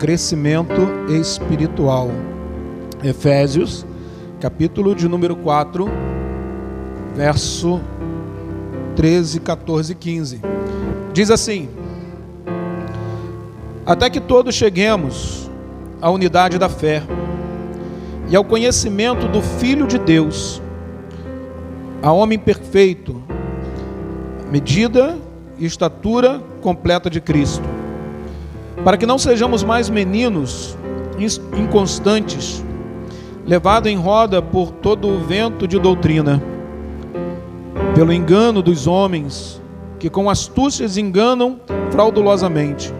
crescimento espiritual. Efésios, capítulo de número 4, verso 13, 14 e 15. Diz assim: até que todos cheguemos à unidade da fé e ao conhecimento do Filho de Deus, a homem perfeito, medida e estatura completa de Cristo, para que não sejamos mais meninos inconstantes, levados em roda por todo o vento de doutrina, pelo engano dos homens, que com astúcias enganam fraudulosamente.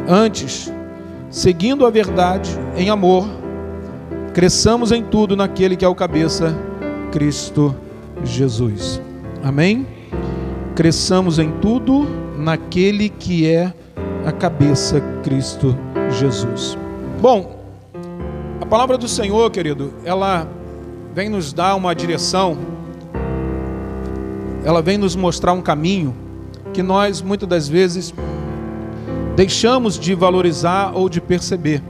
Antes, seguindo a verdade em amor, cresçamos em tudo naquele que é o cabeça, Cristo Jesus. Amém? Cresçamos em tudo naquele que é a cabeça, Cristo Jesus. Bom, a palavra do Senhor, querido, ela vem nos dar uma direção, ela vem nos mostrar um caminho que nós, muitas das vezes, deixamos de valorizar ou de perceber,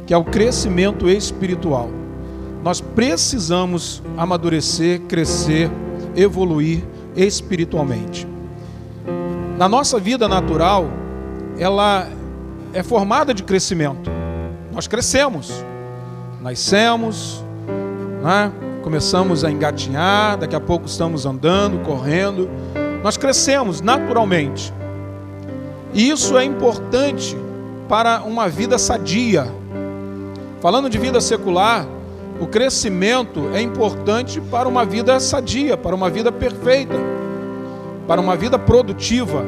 que é o crescimento espiritual. Nós precisamos amadurecer, crescer, evoluir espiritualmente. Na nossa vida natural, ela é formada de crescimento. Nós crescemos, nascemos, né? Começamos a engatinhar, daqui a pouco estamos andando, correndo. Nós crescemos naturalmente. E isso é importante para uma vida sadia. Falando de vida secular, o crescimento é importante para uma vida sadia, para uma vida perfeita, para uma vida produtiva.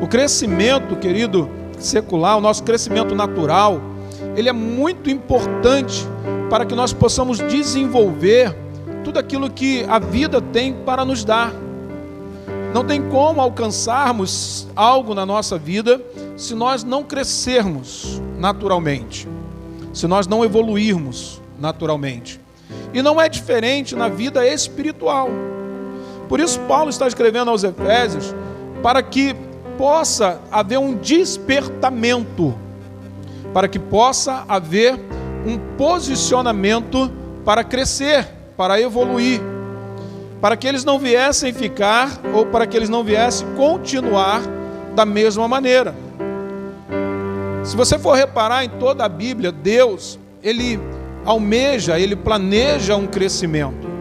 O crescimento, querido, secular, o nosso crescimento natural, ele é muito importante para que nós possamos desenvolver tudo aquilo que a vida tem para nos dar. Não tem como alcançarmos algo na nossa vida se nós não crescermos naturalmente, se nós não evoluirmos naturalmente. E não é diferente na vida espiritual. Por isso Paulo está escrevendo aos Efésios para que possa haver um despertamento, para que possa haver um posicionamento para crescer, para evoluir, para que eles não viessem ficar ou para que eles não viessem continuar da mesma maneira. Se você for reparar em toda a Bíblia, Deus, Ele almeja, Ele planeja um crescimento.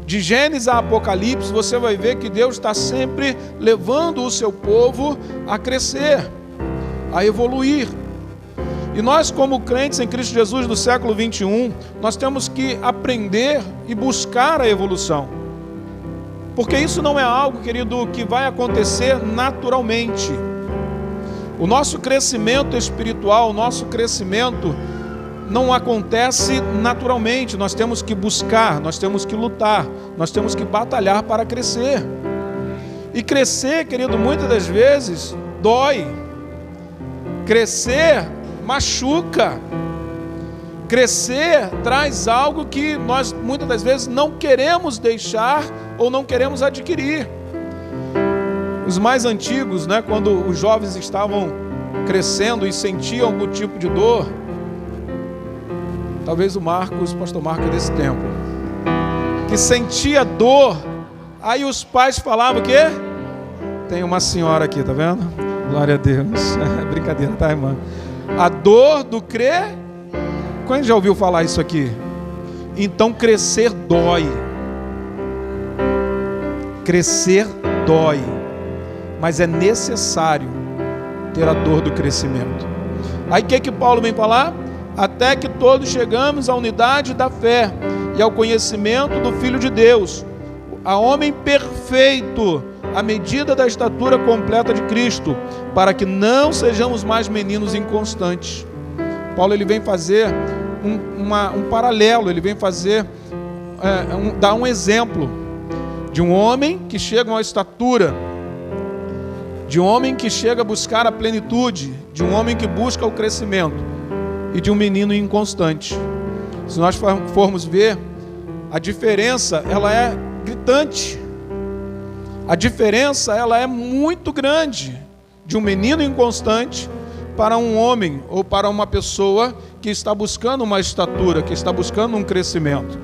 De Gênesis a Apocalipse, você vai ver que Deus está sempre levando o seu povo a crescer, a evoluir. E nós, como crentes em Cristo Jesus do século 21, nós temos que aprender e buscar a evolução. Porque isso não é algo, querido, que vai acontecer naturalmente. O nosso crescimento espiritual, o nosso crescimento não acontece naturalmente. Nós temos que buscar, nós temos que lutar, nós temos que batalhar para crescer. E crescer, querido, muitas das vezes dói. Crescer machuca. Crescer traz algo que nós muitas das vezes não queremos deixar ou não queremos adquirir. Os mais antigos, né, quando os jovens estavam crescendo e sentiam algum tipo de dor, talvez o pastor Marcos é desse tempo, que sentia dor, aí os pais falavam o quê? Tem uma senhora aqui, tá vendo? Glória a Deus. Brincadeira, tá, irmã? A dor do crer. Quem já ouviu falar isso aqui? Então crescer dói. Crescer dói. Mas é necessário ter a dor do crescimento. Aí o que Paulo vem falar? Até que todos chegamos à unidade da fé e ao conhecimento do Filho de Deus, a homem perfeito, à medida da estatura completa de Cristo, para que não sejamos mais meninos inconstantes. Paulo ele vem fazer um paralelo, ele vem fazer, dar um exemplo de um homem que chega a uma estatura, de um homem que chega a buscar a plenitude, de um homem que busca o crescimento e de um menino inconstante. Se nós formos ver, a diferença ela é gritante. A diferença ela é muito grande de um menino inconstante para um homem ou para uma pessoa que está buscando uma estatura, que está buscando um crescimento.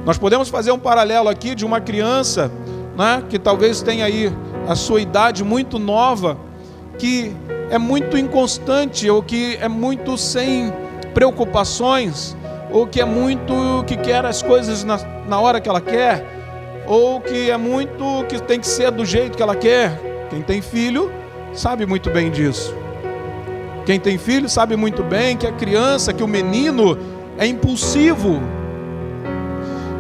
Nós podemos fazer um paralelo aqui de uma criança, né, que talvez tenha aí a sua idade muito nova, que é muito inconstante, ou que é muito sem preocupações, ou que é muito que quer as coisas na hora que ela quer, ou que é muito que tem que ser do jeito que ela quer. Quem tem filho sabe muito bem disso. Quem tem filho sabe muito bem que a criança, que o menino é impulsivo,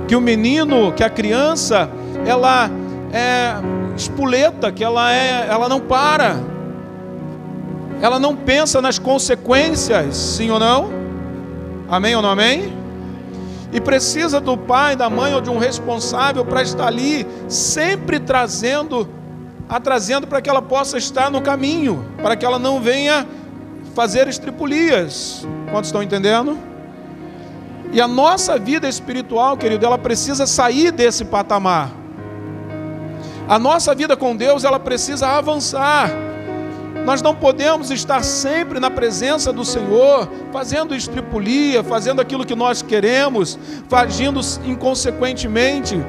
que o menino, que a criança, ela é espoleta, que ela não para, ela não pensa nas consequências, sim ou não? Amém ou não amém? E precisa do pai, da mãe ou de um responsável para estar ali, sempre trazendo para que ela possa estar no caminho, para que ela não venha fazer estripulias. Quantos estão entendendo? E a nossa vida espiritual, querido, ela precisa sair desse patamar. A nossa vida com Deus, ela precisa avançar. Nós não podemos estar sempre na presença do Senhor, fazendo estripulia, fazendo aquilo que nós queremos, agindo inconsequentemente,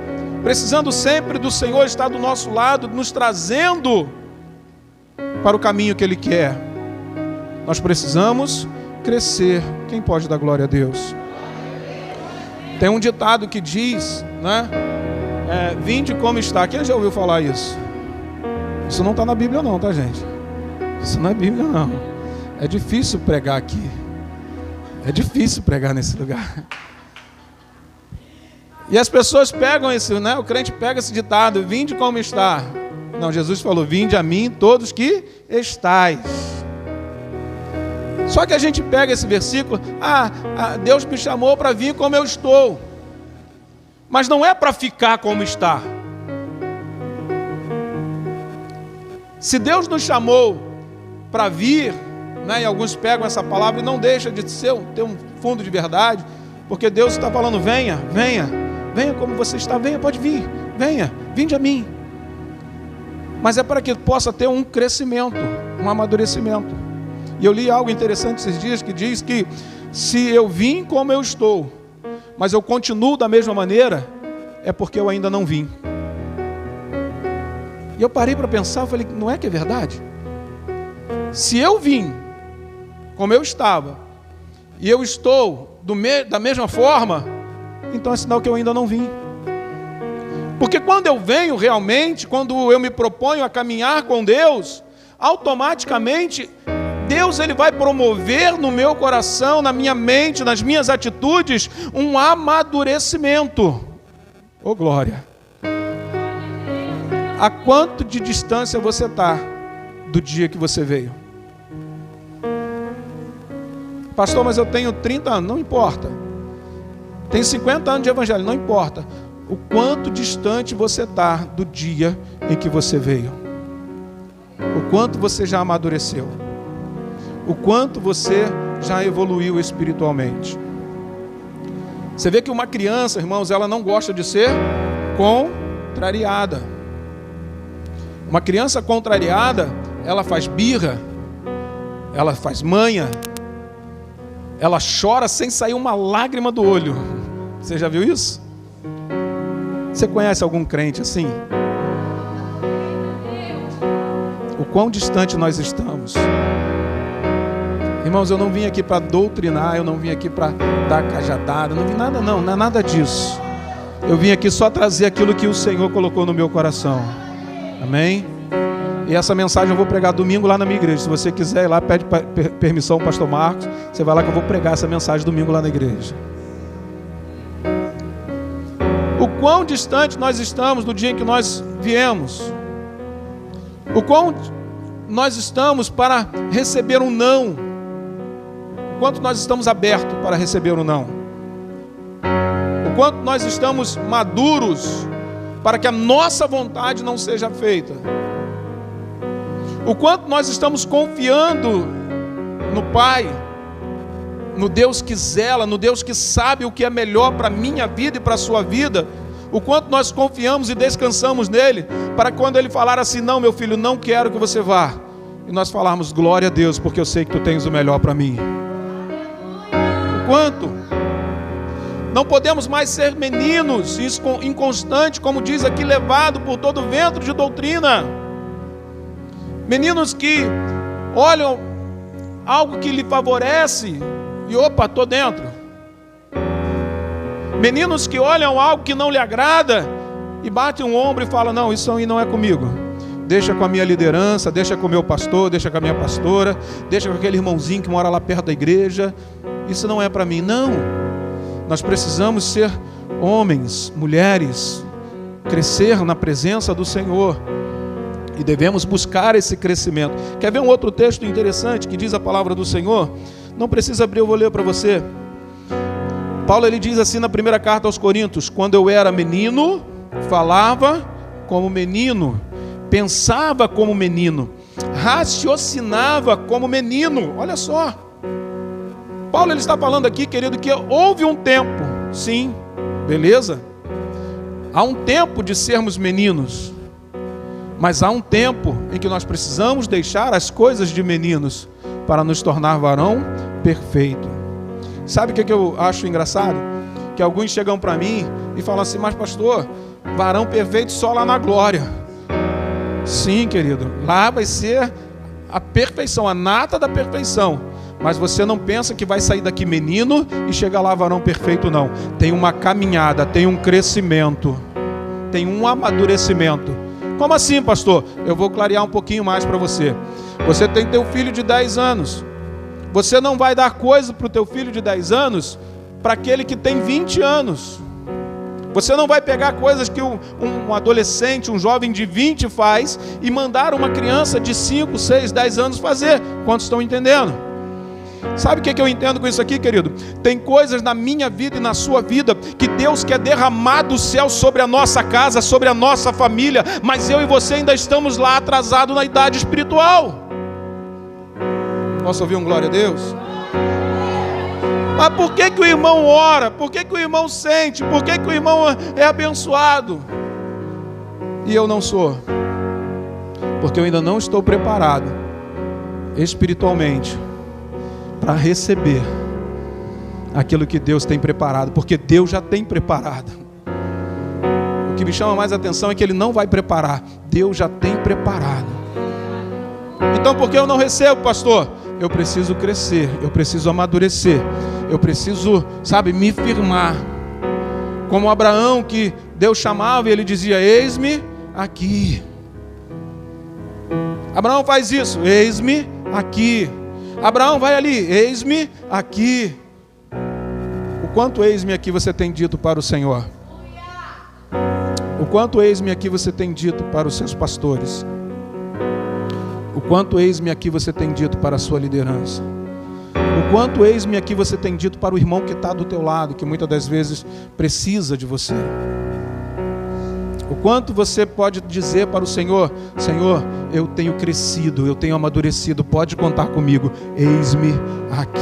precisando sempre do Senhor estar do nosso lado, nos trazendo para o caminho que Ele quer. Nós precisamos crescer. Quem pode dar glória a Deus? Tem um ditado que diz, né? Vinde como está. Quem já ouviu falar isso? Isso não está na Bíblia não, tá, gente? Isso não é Bíblia não. É difícil pregar aqui. É difícil pregar nesse lugar. E as pessoas pegam esse, né? O crente pega esse ditado, vinde como está. Não, Jesus falou, vinde a mim todos que estáis. Só que a gente pega esse versículo, Deus me chamou para vir como eu estou. Mas não é para ficar como está. Se Deus nos chamou para vir, né, e alguns pegam essa palavra e não deixa de ter um fundo de verdade, porque Deus está falando, venha como você está, venha, pode vir, vinde a mim. Mas é para que possa ter um crescimento, um amadurecimento. E eu li algo interessante esses dias que diz que se eu vim como eu estou, mas eu continuo da mesma maneira, é porque eu ainda não vim. E eu parei para pensar, eu falei, não é que é verdade? Se eu vim como eu estava, e eu estou da mesma forma, então é sinal que eu ainda não vim. Porque quando eu venho realmente, quando eu me proponho a caminhar com Deus, automaticamente Deus ele vai promover no meu coração, na minha mente, nas minhas atitudes, um amadurecimento. Oh glória! A quanto de distância você está do dia que você veio? Pastor, mas eu tenho 30 anos, não importa. Tenho 50 anos de evangelho, não importa. O quanto distante você está do dia em que você veio. O quanto você já amadureceu. O quanto você já evoluiu espiritualmente. Você vê que uma criança, irmãos, ela não gosta de ser contrariada. Uma criança contrariada, ela faz birra, ela faz manha, ela chora sem sair uma lágrima do olho. Você já viu isso? Você conhece algum crente assim? O quão distante nós estamos. Irmãos, eu não vim aqui para doutrinar, eu não vim aqui para dar cajadada, não vim nada não é nada disso. Eu vim aqui só trazer aquilo que o Senhor colocou no meu coração. Amém? E essa mensagem eu vou pregar domingo lá na minha igreja. Se você quiser ir lá, pede permissão ao pastor Marcos. Você vai lá que eu vou pregar essa mensagem domingo lá na igreja. O quão distante nós estamos do dia em que nós viemos. O quão nós estamos para receber um não. O quanto nós estamos abertos para receber um não. O quanto nós estamos maduros para que a nossa vontade não seja feita. O quanto nós estamos confiando no Pai, no Deus que zela, no Deus que sabe o que é melhor para a minha vida e para a sua vida. O quanto nós confiamos e descansamos nele, para quando ele falar assim, não meu filho, não quero que você vá, e nós falarmos: glória a Deus, porque eu sei que tu tens o melhor para mim. O quanto não podemos mais ser meninos inconstantes, como diz aqui, levado por todo vento de doutrina. Meninos que olham algo que lhe favorece e opa, estou dentro. Meninos que olham algo que não lhe agrada e batem um ombro e falam: não, isso aí não é comigo. Deixa com a minha liderança, deixa com o meu pastor, deixa com a minha pastora, deixa com aquele irmãozinho que mora lá perto da igreja. Isso não é para mim. Não. Nós precisamos ser homens, mulheres, crescer na presença do Senhor. E devemos buscar esse crescimento. Quer ver um outro texto interessante que diz a palavra do Senhor? Não precisa abrir, eu vou ler para você. Paulo, ele diz assim na primeira carta aos Coríntios: quando eu era menino, falava como menino, pensava como menino, raciocinava como menino. Olha só. Paulo, ele está falando aqui, querido, que houve um tempo, sim, beleza? Há um tempo de sermos meninos, mas há um tempo em que nós precisamos deixar as coisas de meninos para nos tornar varão perfeito. Sabe o que eu acho engraçado? Que alguns chegam para mim e falam assim: mas pastor, varão perfeito só lá na glória. Sim, querido, lá vai ser a perfeição, a nata da perfeição. Mas você não pensa que vai sair daqui menino e chegar lá varão perfeito, não. Tem uma caminhada, tem um crescimento, tem um amadurecimento. Como assim, pastor? Eu vou clarear um pouquinho mais para você. Você tem teu filho de 10 anos. Você não vai dar coisa para o teu filho de 10 anos para aquele que tem 20 anos. Você não vai pegar coisas que um adolescente, um jovem de 20 faz e mandar uma criança de 5, 6, 10 anos fazer. Quantos estão entendendo? Sabe o que eu entendo com isso aqui, querido? Tem coisas na minha vida e na sua vida que Deus quer derramar do céu sobre a nossa casa, sobre a nossa família, mas eu e você ainda estamos lá atrasados na idade espiritual. Posso ouvir um glória a Deus? Mas por que o irmão ora? Por que o irmão sente? Por que o irmão é abençoado? E eu não sou? Porque eu ainda não estou preparado espiritualmente para receber aquilo que Deus tem preparado, porque Deus já tem preparado. O que me chama mais atenção é que Ele não vai preparar, Deus já tem preparado. Então por que eu não recebo, pastor? Eu preciso crescer, eu preciso amadurecer, eu preciso, me firmar. Como Abraão, que Deus chamava e ele dizia: eis-me aqui. Abraão faz isso: eis-me aqui. Abraão vai ali: eis-me aqui. O quanto eis-me aqui você tem dito para o Senhor? O quanto eis-me aqui você tem dito para os seus pastores? O quanto eis-me aqui você tem dito para a sua liderança? O quanto eis-me aqui você tem dito para o irmão que está do teu lado, que muitas das vezes precisa de você? O quanto você pode dizer para o Senhor: Senhor, eu tenho crescido, eu tenho amadurecido, pode contar comigo, eis-me aqui.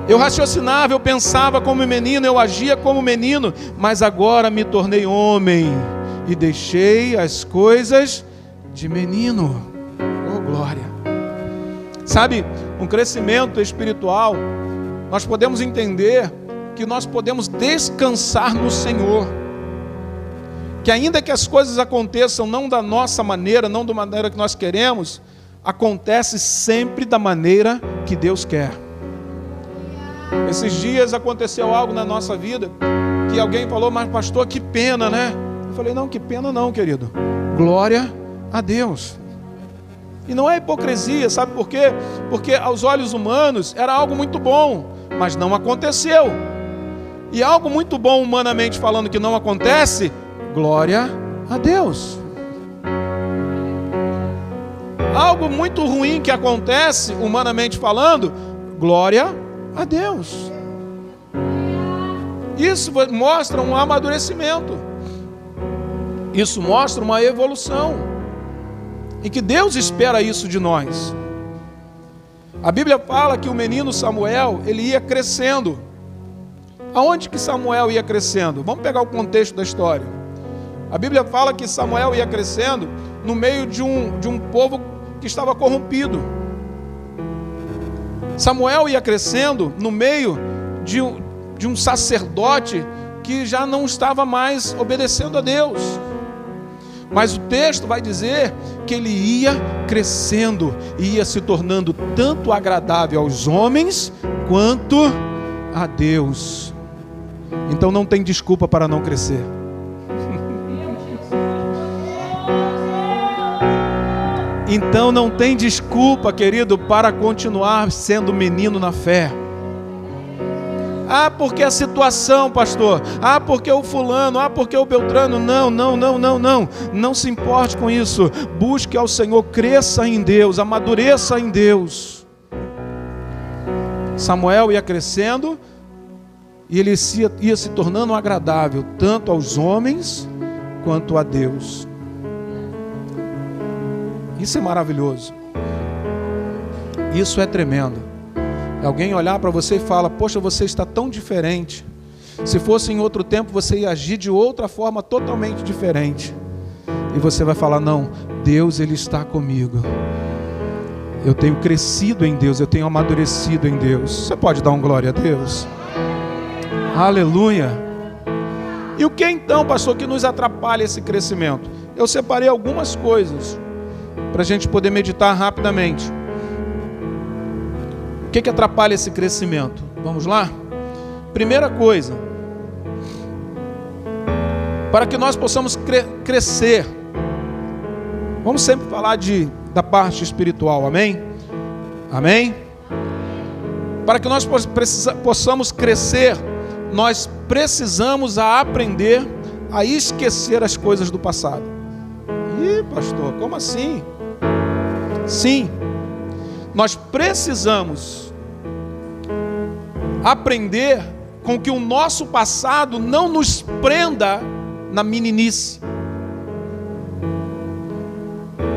Eu raciocinava, eu pensava como menino, eu agia como menino, mas agora me tornei homem e deixei as coisas de menino. Oh, glória! Sabe, um crescimento espiritual, nós podemos entender que nós podemos descansar no Senhor. Que ainda que as coisas aconteçam não da nossa maneira, não da maneira que nós queremos, acontece sempre da maneira que Deus quer. Esses dias aconteceu algo na nossa vida, que alguém falou: mas pastor, que pena, né? Eu falei: não, que pena não, querido. Glória a Deus. E não é hipocrisia, sabe por quê? Porque aos olhos humanos era algo muito bom, mas não aconteceu. E algo muito bom humanamente falando que não acontece, glória a Deus. Algo muito ruim que acontece, humanamente falando, glória a Deus. Isso mostra um amadurecimento. Isso mostra uma evolução. E que Deus espera isso de nós. A Bíblia fala que o menino Samuel, ele ia crescendo. Aonde que Samuel ia crescendo? Vamos pegar o contexto da história. A Bíblia fala que Samuel ia crescendo no meio de um povo que estava corrompido. Samuel ia crescendo no meio de um sacerdote que já não estava mais obedecendo a Deus. Mas o texto vai dizer que ele ia crescendo e ia se tornando tanto agradável aos homens quanto a Deus. Então não tem desculpa para não crescer. Então não tem desculpa, querido, para continuar sendo menino na fé. Ah, porque a situação, pastor. Ah, porque o fulano. Ah, porque o Beltrano. Não. Não se importe com isso. Busque ao Senhor, cresça em Deus, amadureça em Deus. Samuel ia crescendo e ele ia se tornando agradável, tanto aos homens quanto a Deus. Isso é maravilhoso. Isso é tremendo. Alguém olhar para você e fala: poxa, você está tão diferente. Se fosse em outro tempo, você ia agir de outra forma totalmente diferente. E você vai falar: não, Deus, Ele está comigo. Eu tenho crescido em Deus, eu tenho amadurecido em Deus. Você pode dar um glória a Deus? Aleluia. E o que então, pastor, que nos atrapalha esse crescimento? Eu separei algumas coisas para a gente poder meditar rapidamente. O que atrapalha esse crescimento? Vamos lá? Primeira coisa, para que nós possamos crescer, vamos sempre falar da parte espiritual, amém? Amém? Para que nós possamos crescer, nós precisamos aprender a esquecer as coisas do passado. Ih, pastor, como assim? Sim. Nós precisamos aprender com que o nosso passado não nos prenda na meninice.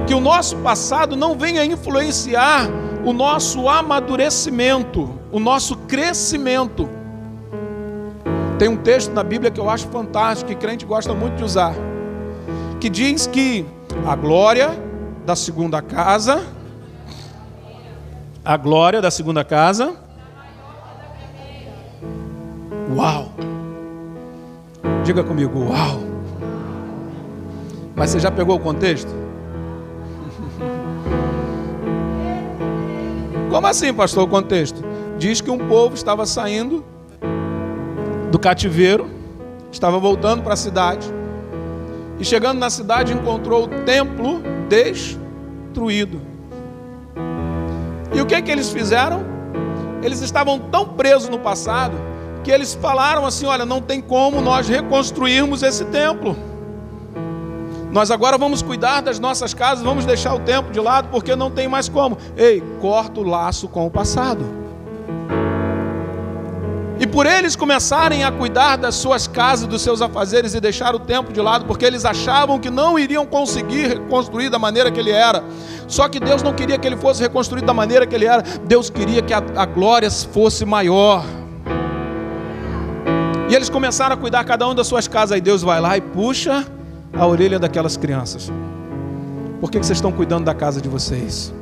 Que o nosso passado não venha influenciar o nosso amadurecimento, o nosso crescimento. Tem um texto na Bíblia que eu acho fantástico, que crente gosta muito de usar, que diz que a glória da segunda casa... A glória da segunda casa. Uau! Diga comigo, uau! Mas você já pegou o contexto? Como assim, pastor, o contexto? Diz que um povo estava saindo do cativeiro, estava voltando para a cidade, e chegando na cidade encontrou o templo destruído. E o que eles fizeram? Eles estavam tão presos no passado que eles falaram assim: olha, não tem como nós reconstruirmos esse templo. Nós agora vamos cuidar das nossas casas, vamos deixar o templo de lado porque não tem mais como. Ei, corta o laço com o passado. E por eles começarem a cuidar das suas casas, dos seus afazeres e deixar o templo de lado, porque eles achavam que não iriam conseguir reconstruir da maneira que ele era. Só que Deus não queria que ele fosse reconstruído da maneira que ele era. Deus queria que a glória fosse maior. E eles começaram a cuidar cada um das suas casas. Aí Deus vai lá e puxa a orelha daquelas crianças. Por que vocês estão cuidando da casa de vocês?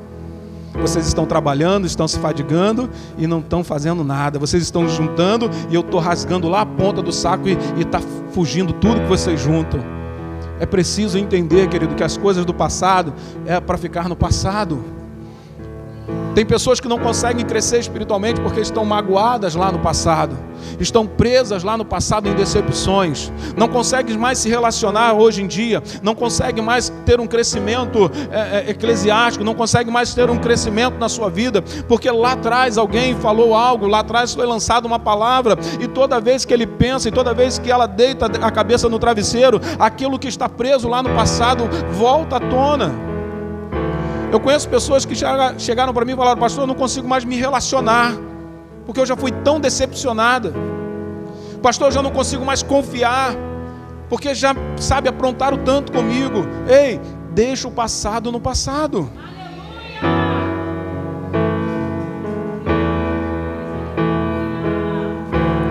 Vocês estão trabalhando, estão se fadigando e não estão fazendo nada. Vocês estão juntando e eu estou rasgando lá a ponta do saco e está fugindo tudo que vocês juntam. É preciso entender, querido, que as coisas do passado é para ficar no passado. Tem pessoas que não conseguem crescer espiritualmente porque estão magoadas lá no passado, estão presas lá no passado em decepções, não conseguem mais se relacionar hoje em dia, não conseguem mais ter um crescimento eclesiástico, não conseguem mais ter um crescimento na sua vida, porque lá atrás alguém falou algo, lá atrás foi lançada uma palavra, e toda vez que ele pensa, e toda vez que ela deita a cabeça no travesseiro, aquilo que está preso lá no passado volta à tona. Eu conheço pessoas que chegaram para mim e falaram: pastor, eu não consigo mais me relacionar, porque eu já fui tão decepcionada. Pastor, eu já não consigo mais confiar, porque já, sabe, aprontaram tanto comigo. Ei, deixa o passado no passado.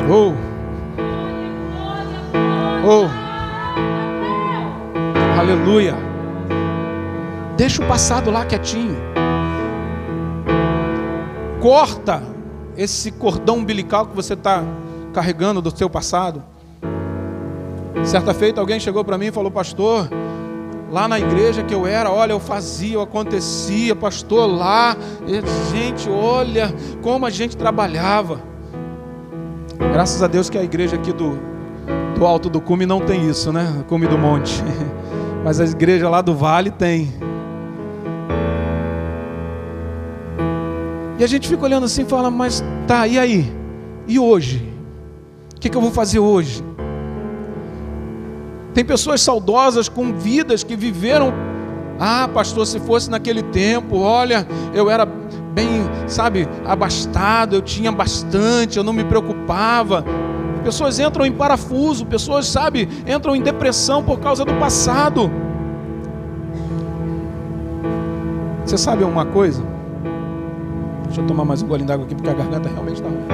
Oh. Oh. Aleluia. Deixa o passado lá quietinho. Corta esse cordão umbilical que você está carregando do seu passado. Certa feita alguém chegou para mim e falou: pastor, lá na igreja que eu era, olha, eu fazia, eu acontecia, pastor, lá, gente, olha como a gente trabalhava. Graças a Deus que a igreja aqui do Alto do Cume não tem isso, né? Cume do Monte. Mas a igreja lá do Vale tem. E a gente fica olhando assim e fala: mas tá, e aí? E hoje? O que eu vou fazer hoje? Tem pessoas saudosas com vidas que viveram: ah, pastor, se fosse naquele tempo, olha, eu era bem, sabe, abastado, eu tinha bastante, eu não me preocupava. Pessoas entram em parafuso, pessoas, sabe, entram em depressão por causa do passado. Você sabe uma coisa? Deixa eu tomar mais um golinho d'água aqui, porque a garganta realmente está ruim.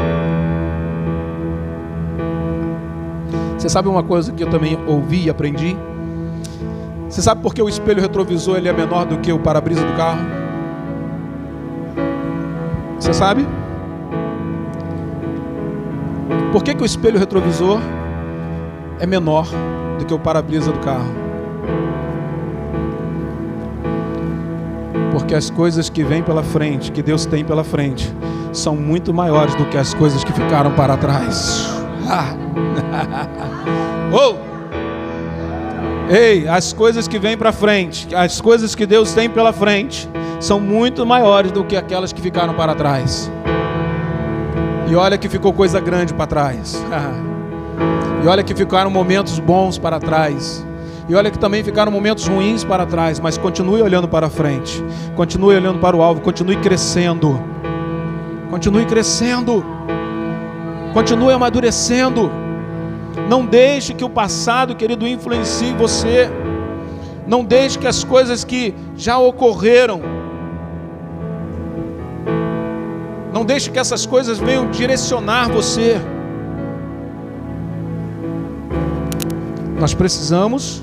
Você sabe uma coisa que eu também ouvi e aprendi? Você sabe por que o espelho retrovisor ele é menor do que o para-brisa do carro? Você sabe? Por que o espelho retrovisor é menor do que o para-brisa do carro? Porque as coisas que vêm pela frente, que Deus tem pela frente, são muito maiores do que as coisas que ficaram para trás. Oh! Ei, as coisas que vêm para frente, as coisas que Deus tem pela frente, são muito maiores do que aquelas que ficaram para trás. E olha que ficou coisa grande para trás. E olha que ficaram momentos bons para trás. E olha que também ficaram momentos ruins para trás. Mas continue olhando para frente. Continue olhando para o alvo. Continue crescendo. Continue crescendo. Continue amadurecendo. Não deixe que o passado, querido, influencie você. Não deixe que as coisas que já ocorreram, não deixe que essas coisas venham direcionar você. Nós precisamos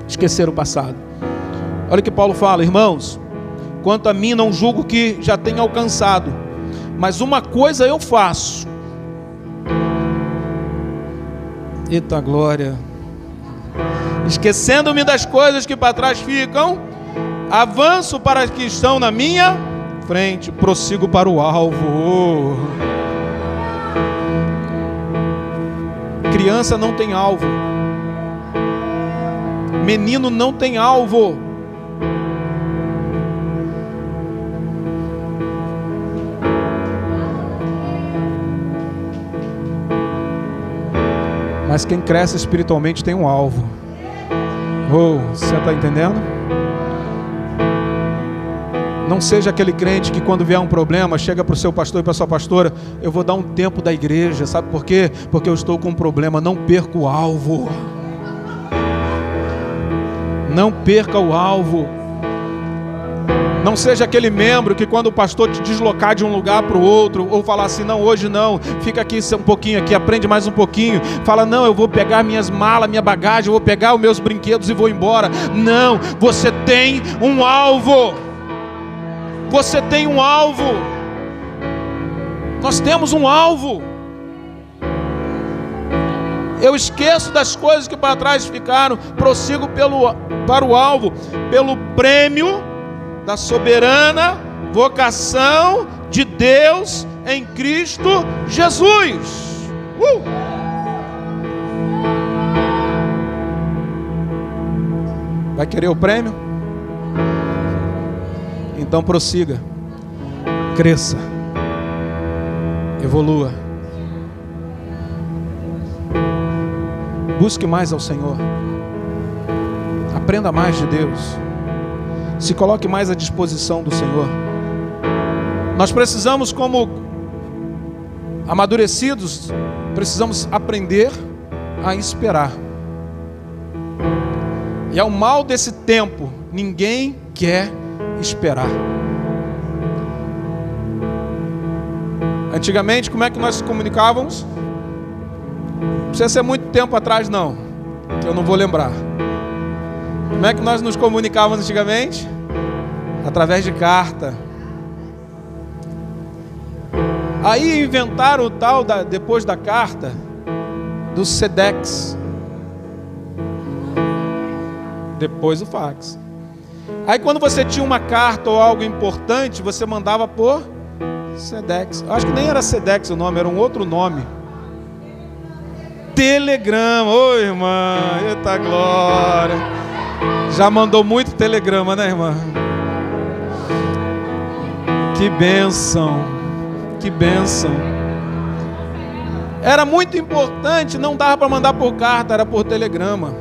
esquecer o passado. Olha o que Paulo fala: irmãos, quanto a mim não julgo que já tenha alcançado, mas uma coisa eu faço. Eita glória! Esquecendo-me das coisas que para trás ficam, avanço para as que estão na minha frente, prossigo para o alvo. Criança não tem alvo. Menino não tem alvo. Mas quem cresce espiritualmente tem um alvo. Oh, você está entendendo? Não seja aquele crente que quando vier um problema, chega para o seu pastor e para a sua pastora: eu vou dar um tempo da igreja, sabe por quê? Porque eu estou com um problema. Não perca o alvo. Não perca o alvo. Não seja aquele membro que quando o pastor te deslocar de um lugar para o outro, ou falar assim: não, hoje não, fica aqui um pouquinho aqui, aprende mais um pouquinho, fala: não, eu vou pegar minhas malas, minha bagagem, eu vou pegar os meus brinquedos e vou embora. Não, você tem um alvo. Você tem um alvo. Nós temos um alvo. Eu esqueço das coisas que para trás ficaram, prossigo para o alvo, pelo prêmio da soberana vocação de Deus em Cristo Jesus. Vai querer o prêmio? Então prossiga, cresça, evolua, busque mais ao Senhor, aprenda mais de Deus, se coloque mais à disposição do Senhor. Nós precisamos, como amadurecidos, precisamos aprender a esperar. E é o mal desse tempo, ninguém quer esperar. Antigamente, como é que nós nos comunicávamos? Não precisa ser muito tempo atrás não, que eu não vou lembrar. Como é que nós nos comunicávamos antigamente? Através de carta. Aí inventaram o tal, depois da carta, do Sedex. Depois o fax. Aí quando você tinha uma carta ou algo importante, você mandava por Sedex. Acho que nem era Sedex o nome, era um outro nome. Telegrama. Oi, irmã. Eita glória. Já mandou muito telegrama, né, irmã? Que bênção. Que bênção. Era muito importante, não dava para mandar por carta, era por telegrama.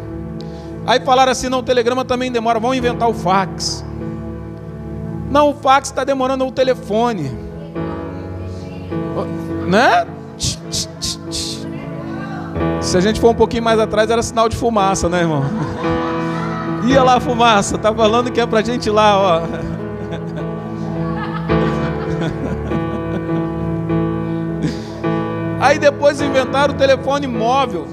Aí falaram assim, não, o telegrama também demora, vamos inventar o fax. Não, o fax está demorando, o telefone. Né? Se a gente for um pouquinho mais atrás, era sinal de fumaça, né, irmão? Ia lá a fumaça, tá falando que é pra gente ir lá, ó. Aí depois inventaram o telefone móvel.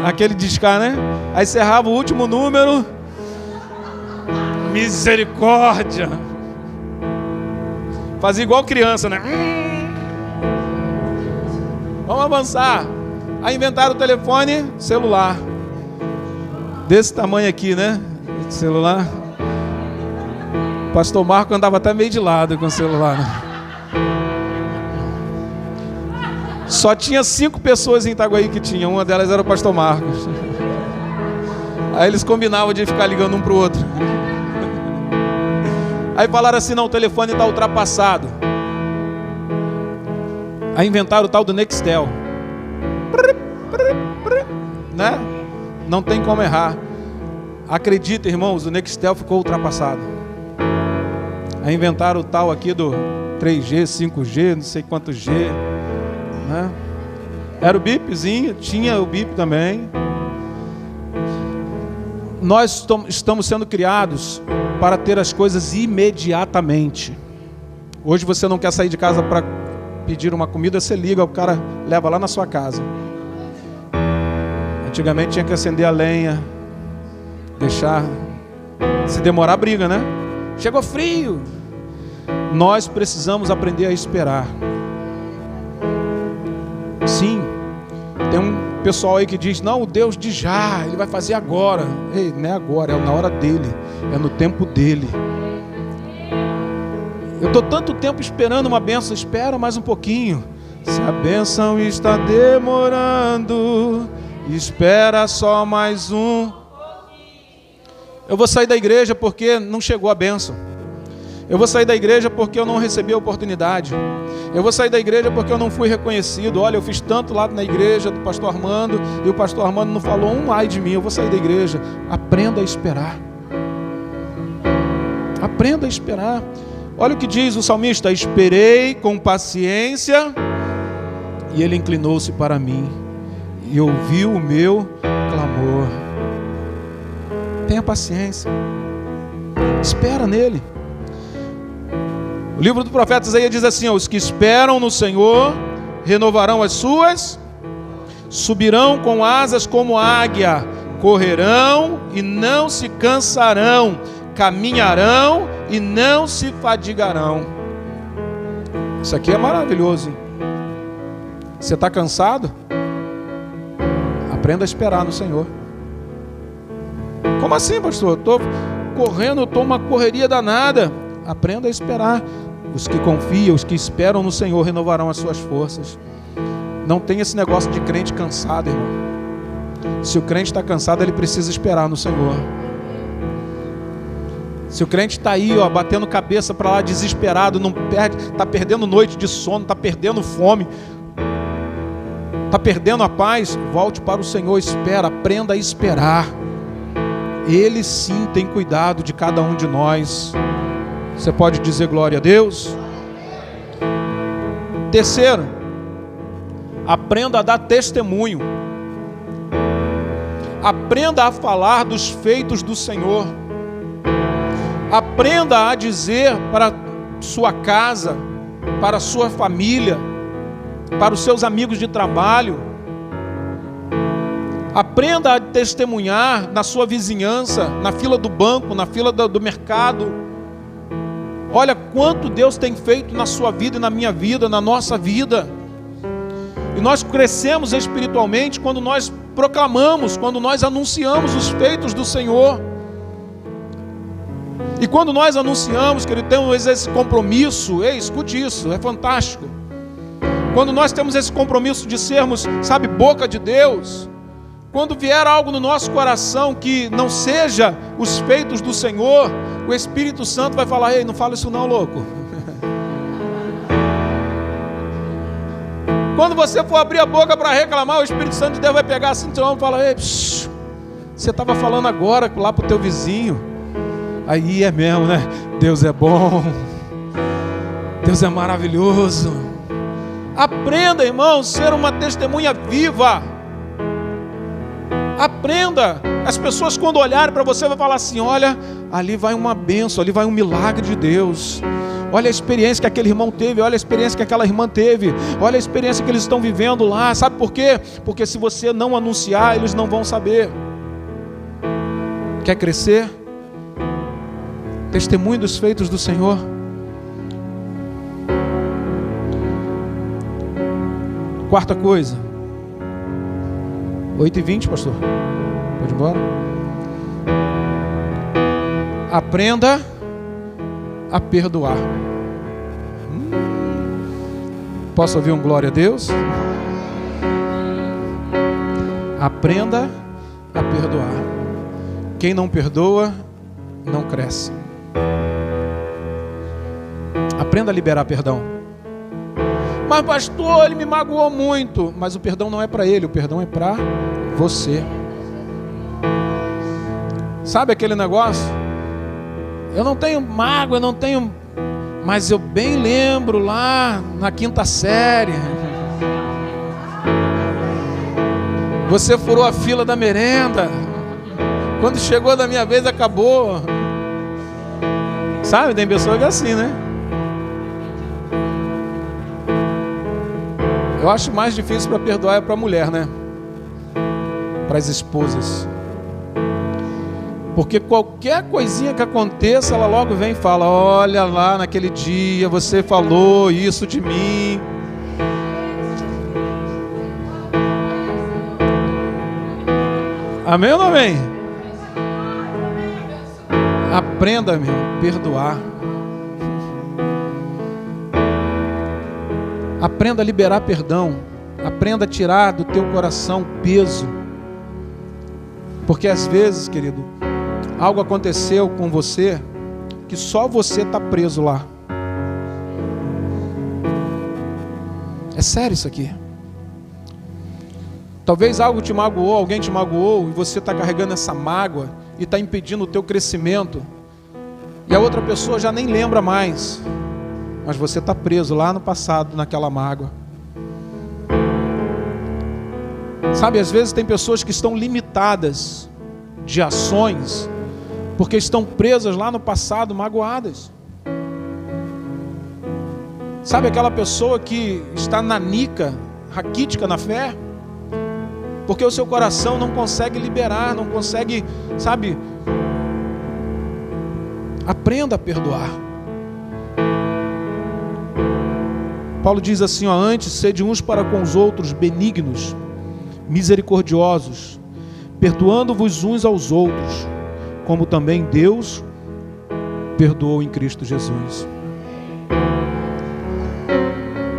Aquele discar, né? Aí você errava o último número. Misericórdia. Fazia igual criança, né? Vamos avançar. Aí inventaram o telefone celular. Desse tamanho aqui, né? Esse celular. O pastor Marco andava até meio de lado com o celular, né? Só tinha 5 pessoas em Itaguaí que tinham. Uma delas era o pastor Marcos. Aí eles combinavam de ficar ligando um para o outro. Aí falaram assim, não, o telefone está ultrapassado. Aí inventaram o tal do Nextel. Né? Não tem como errar. Acredita, irmãos, o Nextel ficou ultrapassado. Aí inventaram o tal aqui do 3G, 5G, não sei quanto G. Né? Era o bipzinho, tinha o bip também. Nós estamos sendo criados para ter as coisas imediatamente. Hoje você não quer sair de casa para pedir uma comida, você liga, o cara leva lá na sua casa. Antigamente tinha que acender a lenha, deixar, se demorar briga, né? Chegou frio. Nós precisamos aprender a esperar. Sim, tem um pessoal aí que diz, não, o Deus de já, Ele vai fazer agora. Ei, não é agora, é na hora dele, é no tempo dele. Eu estou tanto tempo esperando uma bênção, espera mais um pouquinho. Se a bênção está demorando, espera só mais um. Eu vou sair da igreja porque não chegou a bênção. Eu vou sair da igreja porque eu não recebi a oportunidade. Eu vou sair da igreja porque eu não fui reconhecido. Olha, eu fiz tanto lá na igreja do pastor Armando e o pastor Armando não falou um ai de mim. Eu vou sair da igreja. Aprenda a esperar. Aprenda a esperar. Olha o que diz o salmista: esperei com paciência e ele inclinou-se para mim e ouviu o meu clamor. Tenha paciência. Espera nele. O livro do profeta Isaías diz assim: os que esperam no Senhor renovarão as suas, subirão com asas como águia, correrão e não se cansarão, caminharão e não se fadigarão. Isso aqui é maravilhoso, hein? Você está cansado? Aprenda a esperar no Senhor. Como assim, pastor? Estou correndo, estou uma correria danada. Aprenda a esperar. Os que confiam, os que esperam no Senhor renovarão as suas forças. Não tem esse negócio de crente cansado, irmão. Se o crente está cansado, ele precisa esperar no Senhor. Se o crente está aí, ó, batendo cabeça para lá, desesperado, não perde, está perdendo noite de sono, está perdendo fome, está perdendo a paz, volte para o Senhor, espera, aprenda a esperar. Ele sim tem cuidado de cada um de nós. Você pode dizer glória a Deus? Terceiro, aprenda a dar testemunho. Aprenda a falar dos feitos do Senhor. Aprenda a dizer para sua casa, para sua família, para os seus amigos de trabalho. Aprenda testemunhar na sua vizinhança, na fila do banco, na fila do mercado. Olha quanto Deus tem feito na sua vida e na minha vida, na nossa vida. E nós crescemos espiritualmente quando nós proclamamos, quando nós anunciamos os feitos do Senhor. E quando nós anunciamos, que temos esse compromisso, escute isso, é fantástico. Quando nós temos esse compromisso de sermos, boca de Deus, quando vier algo no nosso coração que não seja os feitos do Senhor, o Espírito Santo vai falar: ei, não fala isso não, louco. Quando você for abrir a boca para reclamar, o Espírito Santo de Deus vai pegar assim no seu ombro e falar: ei, você estava falando agora lá para o teu vizinho. Aí é mesmo, né? Deus é bom, Deus é maravilhoso. Aprenda, irmão, ser uma testemunha viva. Aprenda. As pessoas, quando olharem para você, vão falar assim: olha, ali vai uma bênção, ali vai um milagre de Deus. Olha a experiência que aquele irmão teve, olha a experiência que aquela irmã teve, olha a experiência que eles estão vivendo lá. Sabe por quê? Porque se você não anunciar, eles não vão saber. Quer crescer? Testemunho dos feitos do Senhor. Quarta coisa, 8h20, pastor. Pode ir embora. Aprenda a perdoar. Posso ouvir um glória a Deus? Aprenda a perdoar. Quem não perdoa, não cresce. Aprenda a liberar perdão. Mas pastor, ele me magoou muito. Mas o perdão não é para ele, o perdão é para você. Sabe aquele negócio? Eu não tenho mágoa, eu não tenho... Mas eu bem lembro lá na 5ª série. Você furou a fila da merenda. Quando chegou da minha vez, acabou. Sabe, tem pessoa que é assim, né? Eu acho mais difícil para perdoar é para a mulher, né? Para as esposas. Porque qualquer coisinha que aconteça, ela logo vem e fala: olha lá, naquele dia você falou isso de mim. Amém ou não amém? Aprenda, meu, perdoar. Aprenda a liberar perdão. Aprenda a tirar do teu coração peso. Porque às vezes, querido, algo aconteceu com você que só você está preso lá. É sério isso aqui. Talvez algo te magoou, alguém te magoou, e você está carregando essa mágoa e está impedindo o teu crescimento. E a outra pessoa já nem lembra mais. Mas você está preso lá no passado, naquela mágoa. Sabe, às vezes tem pessoas que estão limitadas de ações porque estão presas lá no passado, magoadas. Sabe aquela pessoa que está nanica, raquítica na fé? Porque o seu coração não consegue liberar, não consegue, sabe? Aprenda a perdoar. Paulo diz assim, antes sede uns para com os outros benignos, misericordiosos, perdoando-vos uns aos outros, como também Deus perdoou em Cristo Jesus.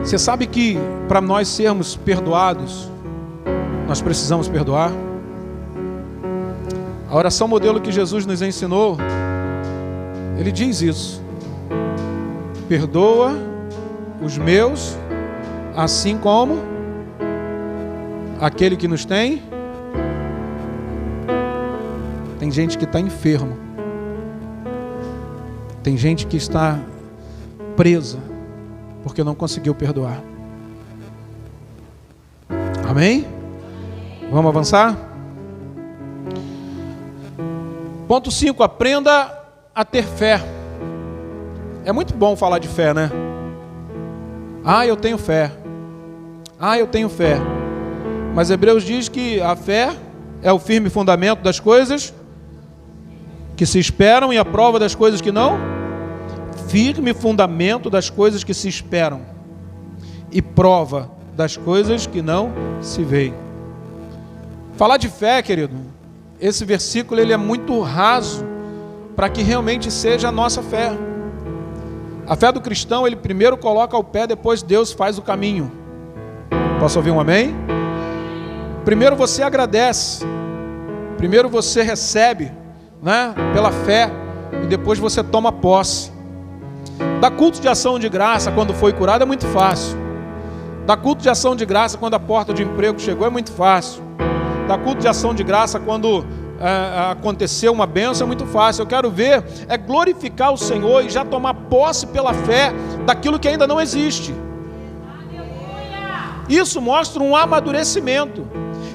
Você sabe que para nós sermos perdoados, nós precisamos perdoar? A oração modelo que Jesus nos ensinou, ele diz isso: perdoa os meus, assim como aquele que nos tem. Tem gente que está enfermo. Tem gente que está presa porque não conseguiu perdoar. Amém? Vamos avançar? Ponto 5, aprenda a ter fé. É muito bom falar de fé, né? Eu tenho fé. Eu tenho fé. Mas Hebreus diz que a fé É o firme fundamento das coisas que se esperam e a prova das coisas que não? Firme fundamento das coisas que se esperam e prova das coisas que não se veem. Falar de fé, querido, esse versículo ele é muito raso para que realmente seja a nossa fé. A fé do cristão, ele primeiro coloca o pé, depois Deus faz o caminho. Posso ouvir um amém? Primeiro você agradece, primeiro você recebe, né, pela fé, e depois você toma posse. Dar culto de ação de graça quando foi curado é muito fácil. Dar culto de ação de graça quando a porta de emprego chegou é muito fácil. Dar culto de ação de graça quando aconteceu uma bênção é muito fácil. Eu quero ver é glorificar o Senhor e já tomar posse pela fé daquilo que ainda não existe. Isso mostra um amadurecimento.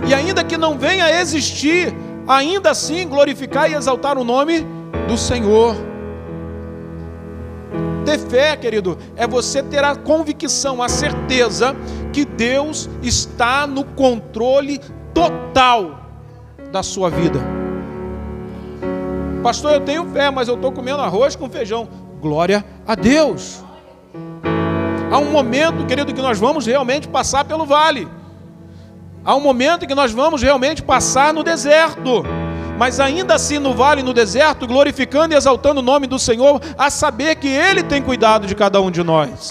E ainda que não venha a existir, ainda assim glorificar e exaltar o nome do Senhor. Ter fé, querido, é você ter a convicção, a certeza que Deus está no controle total da sua vida. Pastor, eu tenho fé, mas eu estou comendo arroz com feijão. Glória a Deus. Há um momento, querido, que nós vamos realmente passar pelo vale. Há um momento em que nós vamos realmente passar no deserto. Mas ainda assim no vale e no deserto, glorificando e exaltando o nome do Senhor, a saber que Ele tem cuidado de cada um de nós.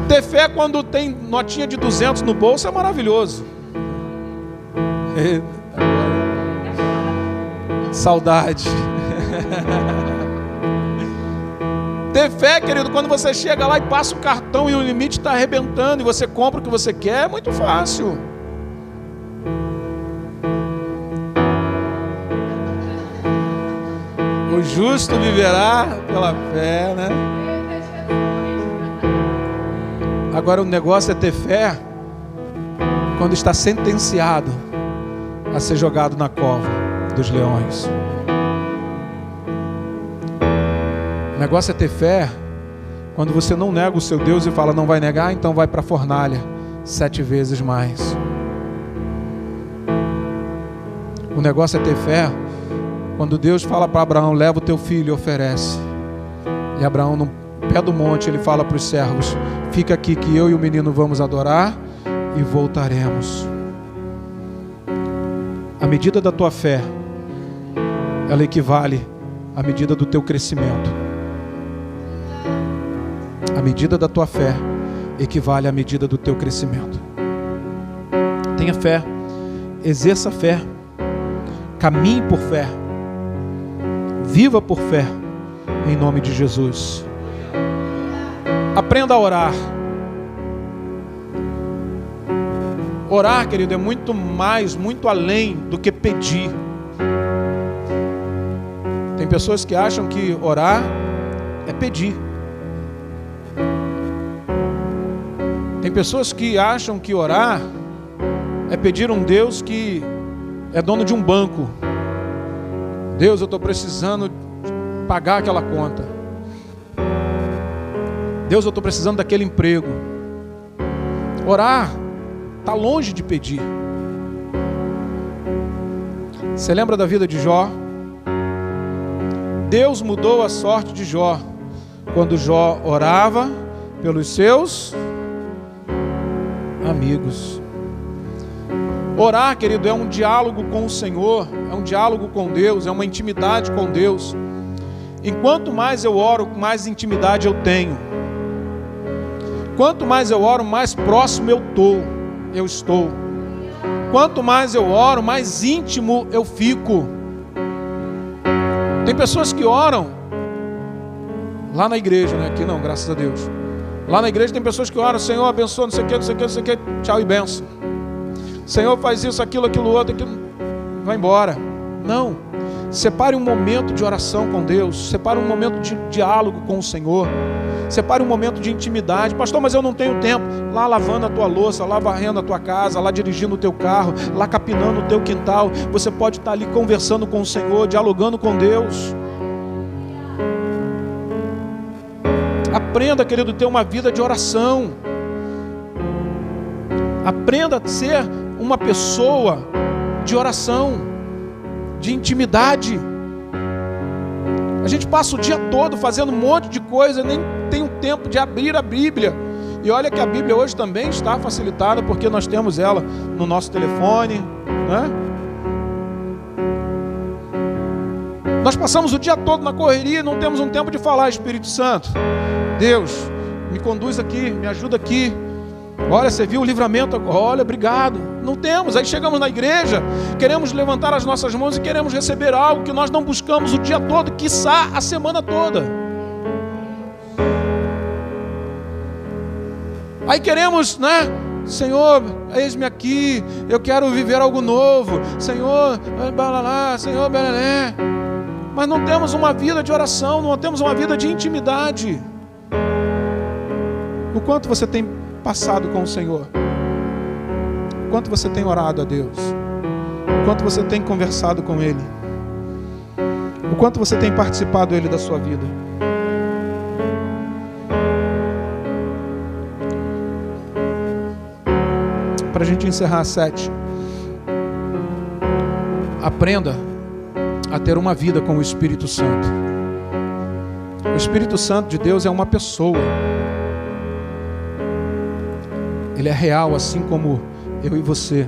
Ter fé quando tem notinha de 200 no bolso é maravilhoso. Saudade. Ter fé, querido, quando você chega lá e passa o cartão e o limite está arrebentando e você compra o que você quer, é muito fácil. O justo viverá pela fé, né? Agora o negócio é ter fé quando está sentenciado a ser jogado na cova dos leões. O negócio é ter fé quando você não nega o seu Deus e fala, não vai negar, então vai para a fornalha 7 vezes mais. O negócio é ter fé quando Deus fala para Abraão, leva o teu filho e oferece. E Abraão, no pé do monte, ele fala para os servos, fica aqui que eu e o menino vamos adorar e voltaremos. A medida da tua fé, ela equivale à medida do teu crescimento. A medida da tua fé equivale à medida do teu crescimento. Tenha fé, exerça fé, caminhe por fé, viva por fé, em nome de Jesus. Aprenda a orar. Orar, querido, é muito mais, muito além do que pedir. Tem pessoas que acham que orar é pedir. Tem pessoas que acham que orar é pedir um Deus que é dono de um banco. Deus, eu estou precisando pagar aquela conta. Deus, eu estou precisando daquele emprego. Orar está longe de pedir. Você lembra da vida de Jó? Deus mudou a sorte de Jó quando Jó orava pelos seus amigos. Orar, querido, é um diálogo com o Senhor, é um diálogo com Deus, é uma intimidade com Deus. Enquanto mais eu oro, mais intimidade eu tenho. Quanto mais eu oro, mais próximo eu estou. Quanto mais eu oro, mais íntimo eu fico. Tem pessoas que oram lá na igreja, né? Aqui não, graças a Deus. Lá na igreja tem pessoas que oram, Senhor, abençoa, não sei o que, não sei o que, não sei o que, tchau e benção. Senhor, faz isso, aquilo, outro, aquilo. Vai embora. Não. Separe um momento de oração com Deus. Separe um momento de diálogo com o Senhor. Separe um momento de intimidade. Pastor, mas eu não tenho tempo. Lá lavando a tua louça, lá varrendo a tua casa, lá dirigindo o teu carro, lá capinando o teu quintal. Você pode estar ali conversando com o Senhor, dialogando com Deus. Aprenda, querido, ter uma vida de oração. Aprenda a ser uma pessoa de oração, de intimidade. A gente passa o dia todo fazendo um monte de coisa, nem tem o tempo de abrir a Bíblia. E olha que a Bíblia hoje também está facilitada, porque nós temos ela no nosso telefone, né? Nós passamos o dia todo na correria e não temos um tempo de falar: Espírito Santo, Deus, me conduz aqui, me ajuda aqui. Olha, você viu o livramento? Olha, obrigado. Não temos. Aí chegamos na igreja, queremos levantar as nossas mãos e queremos receber algo que nós não buscamos o dia todo, quiçá a semana toda. Aí queremos, né? Senhor, eis-me aqui, eu quero viver algo novo. Senhor, balalá, Senhor, belelé. Mas não temos uma vida de oração, não temos uma vida de intimidade. O quanto você tem passado com o Senhor? O quanto você tem orado a Deus? O quanto você tem conversado com Ele? O quanto você tem participado Ele da sua vida? Para a gente encerrar 7, aprenda a ter uma vida com o Espírito Santo. O Espírito Santo de Deus é uma pessoa. Ele é real, assim como eu e você.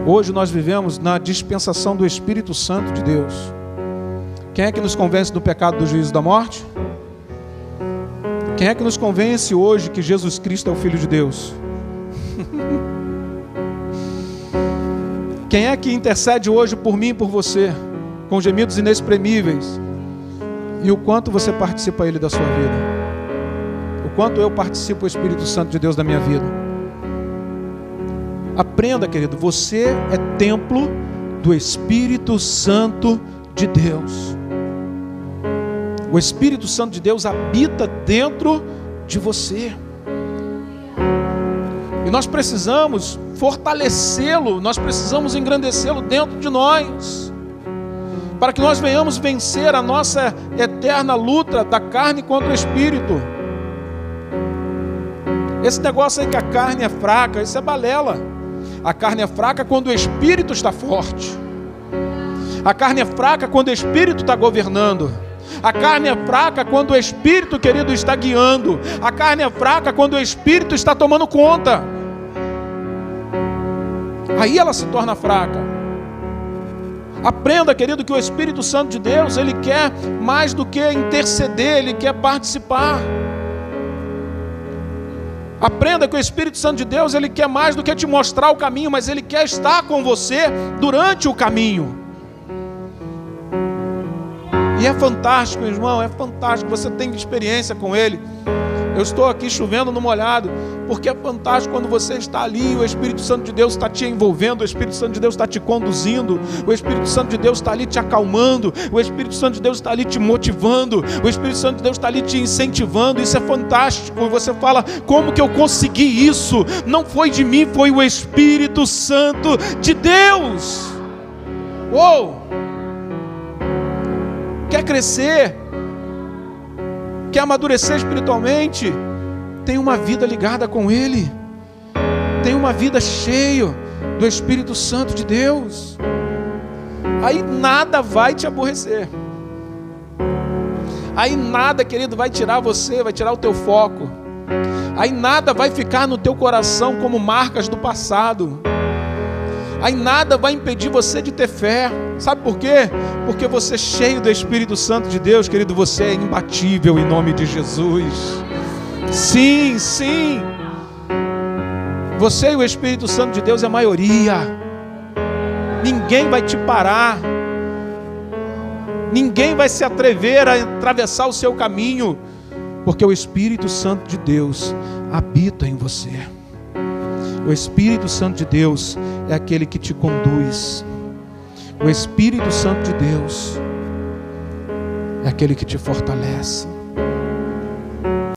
Hoje nós vivemos na dispensação do Espírito Santo de Deus. Quem é que nos convence do pecado, do juízo e da morte? Quem é que nos convence hoje que Jesus Cristo é o Filho de Deus? Quem é que intercede hoje por mim e por você, com gemidos inexprimíveis? E o quanto você participa Ele da sua vida? O quanto eu participo do Espírito Santo de Deus da minha vida? Aprenda, querido, você é templo do Espírito Santo de Deus. O Espírito Santo de Deus habita dentro de você. E nós precisamos fortalecê-lo, nós precisamos engrandecê-lo dentro de nós, para que nós venhamos vencer a nossa eterna luta da carne contra o Espírito. Esse negócio aí que a carne é fraca, isso é balela. A carne é fraca quando o Espírito está forte. A carne é fraca quando o Espírito está governando. A carne é fraca quando o Espírito, querido, está guiando. A carne é fraca quando o Espírito está tomando conta. Aí ela se torna fraca. Aprenda, querido, que o Espírito Santo de Deus, Ele quer mais do que interceder, Ele quer participar. Aprenda que o Espírito Santo de Deus, Ele quer mais do que te mostrar o caminho, mas Ele quer estar com você durante o caminho. E é fantástico, irmão, é fantástico, você tem experiência com Ele. Eu estou aqui chovendo no molhado, porque é fantástico quando você está ali, o Espírito Santo de Deus está te envolvendo, o Espírito Santo de Deus está te conduzindo, o Espírito Santo de Deus está ali te acalmando, o Espírito Santo de Deus está ali te motivando, o Espírito Santo de Deus está ali te incentivando. Isso é fantástico. E você fala: como que eu consegui isso? Não foi de mim, foi o Espírito Santo de Deus. Uou! Quer crescer? Quer amadurecer espiritualmente? Tem uma vida ligada com Ele. Tem uma vida cheia do Espírito Santo de Deus. Aí nada vai te aborrecer. Aí nada, querido, vai tirar você, vai tirar o teu foco. Aí nada vai ficar no teu coração como marcas do passado. Aí nada vai impedir você de ter fé. Sabe por quê? Porque você é cheio do Espírito Santo de Deus, querido, você é imbatível em nome de Jesus. Sim, sim. Você e o Espírito Santo de Deus é a maioria. Ninguém vai te parar. Ninguém vai se atrever a atravessar o seu caminho, porque o Espírito Santo de Deus habita em você. O Espírito Santo de Deus é aquele que te conduz. O Espírito Santo de Deus é aquele que te fortalece.